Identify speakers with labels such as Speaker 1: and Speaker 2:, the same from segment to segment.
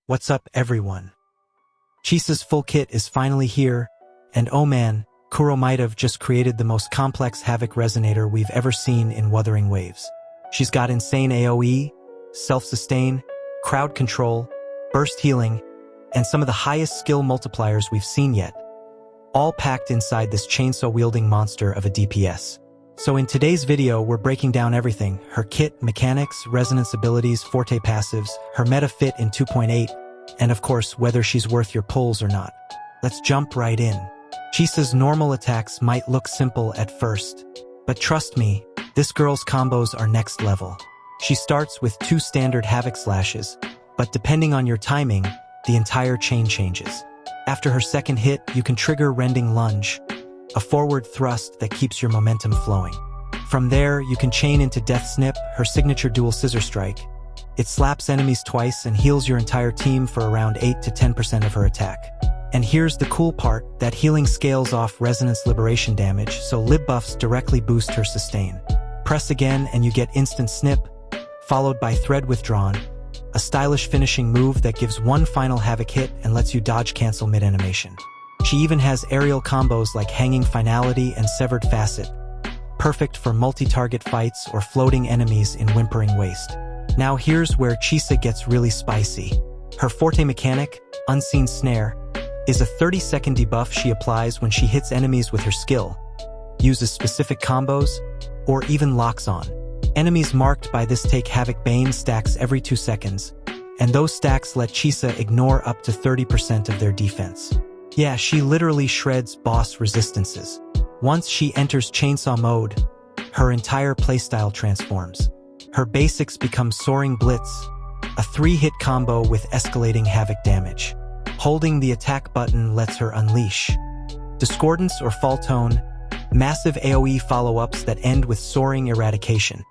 Speaker 1: What's up, everyone? Chisa's full kit is finally here, and oh man, Kuro might have just created the most complex Havoc resonator we've ever seen in Wuthering Waves. She's got insane AoE, self-sustain, crowd control, burst healing, and some of the highest skill multipliers we've seen yet, all packed inside this chainsaw-wielding monster of a DPS. So in today's video, we're breaking down everything: her kit, mechanics, resonance abilities, Forte passives, her meta fit in 2.8, and of course, whether she's worth your pulls or not. Let's jump right in. Chisa's normal attacks might look simple at first, but trust me, this girl's combos are next level. She starts with 2 standard Havoc slashes, but depending on your timing, the entire chain changes. After her second hit, you can trigger Rending Lunge, a forward thrust that keeps your momentum flowing. From there, you can chain into Death Snip, her signature dual scissor strike. It slaps enemies twice and heals your entire team for around 8 to 10% of her attack. And here's the cool part, that healing scales off resonance liberation damage, so lib buffs directly boost her sustain. Press again and you get instant snip, followed by thread withdrawn, a stylish finishing move that gives one final Havoc hit and lets you dodge cancel mid-animation. She even has aerial combos like Hanging Finality and Severed Facet, perfect for multi-target fights or floating enemies in Whimpering Waste. Now here's where Chisa gets really spicy. Her Forte mechanic, Unseen Snare, is a 30-second debuff she applies when she hits enemies with her skill, uses specific combos, or even locks on. Enemies marked by this take Havoc Bane stacks every 2 seconds, and those stacks let Chisa ignore up to 30% of their defense. Yeah, she literally shreds boss resistances. Once she enters chainsaw mode, her entire playstyle transforms. Her basics become Soaring Blitz, a 3-hit combo with escalating Havoc damage. Holding the attack button lets her unleash Discordance or Fall Tone, massive AoE follow-ups that end with Soaring Eradication,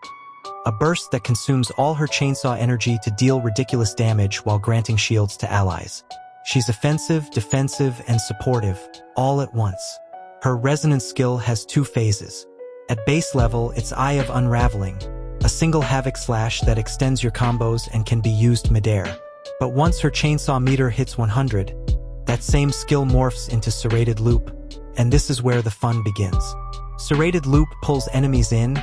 Speaker 1: a burst that consumes all her chainsaw energy to deal ridiculous damage while granting shields to allies. She's offensive, defensive, and supportive, all at once. Her resonance skill has 2 phases. At base level, it's Eye of Unraveling, a single Havoc slash that extends your combos and can be used midair. But once her chainsaw meter hits 100, that same skill morphs into Serrated Loop, and this is where the fun begins. Serrated Loop pulls enemies in,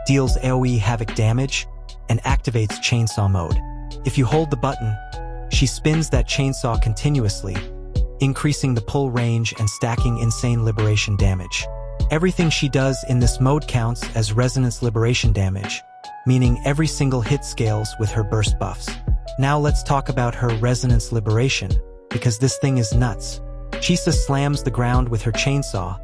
Speaker 1: deals AoE Havoc damage, and activates chainsaw mode. If you hold the button, she spins that chainsaw continuously, increasing the pull range and stacking insane liberation damage. Everything she does in this mode counts as resonance liberation damage, meaning every single hit scales with her burst buffs. Now let's talk about her resonance liberation, because this thing is nuts. Chisa slams the ground with her chainsaw,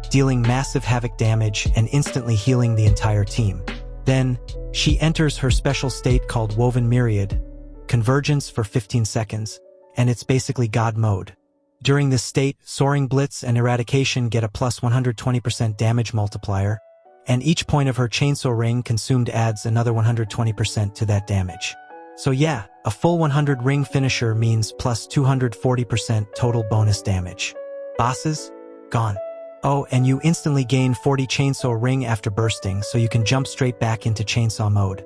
Speaker 1: dealing massive Havoc damage and instantly healing the entire team. Then, she enters her special state called Woven Myriad, Convergence for 15 seconds, and it's basically God mode. During this state, Soaring Blitz and Eradication get a plus 120% damage multiplier, and each point of her chainsaw ring consumed adds another 120% to that damage. So yeah, a full 100 ring finisher means plus 240% total bonus damage. Bosses? Gone. Oh, and you instantly gain 40 chainsaw ring after bursting, so you can jump straight back into chainsaw mode.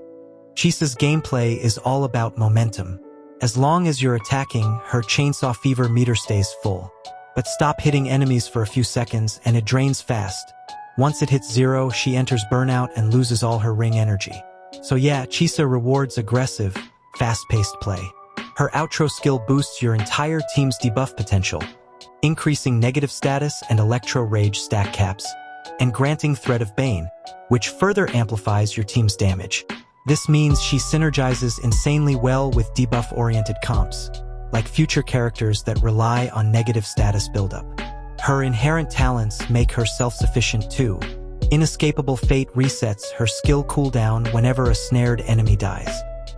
Speaker 1: Chisa's gameplay is all about momentum. As long as you're attacking, her chainsaw fever meter stays full. But stop hitting enemies for a few seconds and it drains fast. Once it hits 0, she enters burnout and loses all her ring energy. So yeah, Chisa rewards aggressive, fast-paced play. Her outro skill boosts your entire team's debuff potential, increasing negative status and Electro Rage stack caps, and granting Thread of Bane, which further amplifies your team's damage. This means she synergizes insanely well with debuff-oriented comps, like future characters that rely on negative status buildup. Her inherent talents make her self-sufficient too. Inescapable Fate resets her skill cooldown whenever a snared enemy dies.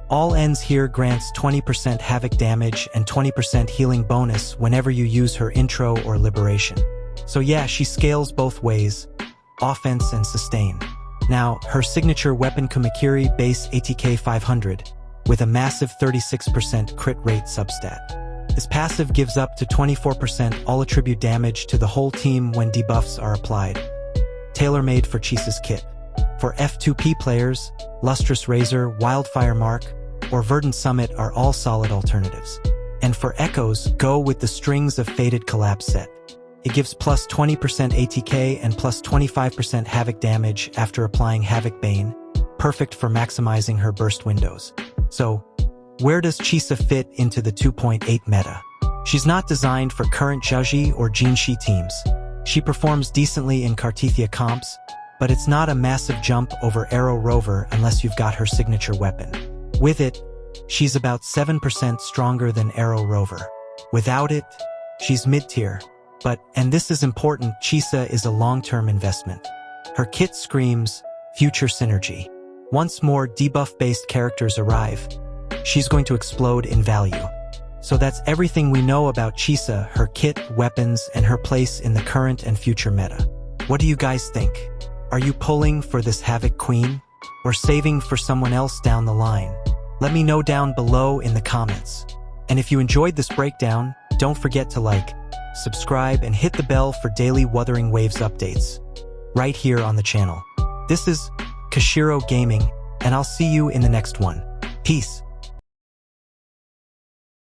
Speaker 1: All Ends here grants 20% Havoc damage and 20% healing bonus whenever you use her intro or liberation. So yeah, she scales both ways, offense and sustain. Now, her signature weapon Kumikiri base ATK 500, with a massive 36% crit rate substat. This passive gives up to 24% all-attribute damage to the whole team when debuffs are applied. Tailor-made for Chisa's kit. For F2P players, Lustrous Razor, Wildfire Mark, or Verdant Summit are all solid alternatives. And And for echoes, go with the Strings of Fated Collapse set. It gives plus 20% ATK and plus 25% Havoc damage after applying Havoc Bane, perfect for maximizing her burst windows. So, where does Chisa fit into the 2.8 meta? She's not designed for current Zhuzhi or Jinshi teams. She performs decently in Cartethia comps, but it's not a massive jump over Arrow Rover unless you've got her signature weapon. With it, she's about 7% stronger than Arrow Rover. Without it, she's mid-tier. But, and this is important, Chisa is a long-term investment. Her kit screams future synergy. Once more debuff-based characters arrive, she's going to explode in value. So that's everything we know about Chisa, her kit, weapons, and her place in the current and future meta. What do you guys think? Are you pulling for this Havoc Queen? Or saving for someone else down the line? Let me know down below in the comments. And if you enjoyed this breakdown, don't forget to like, subscribe, and hit the bell for daily Wuthering Waves updates. Right here on the channel. This is Kashiro Gaming, and I'll see you in the next one. Peace.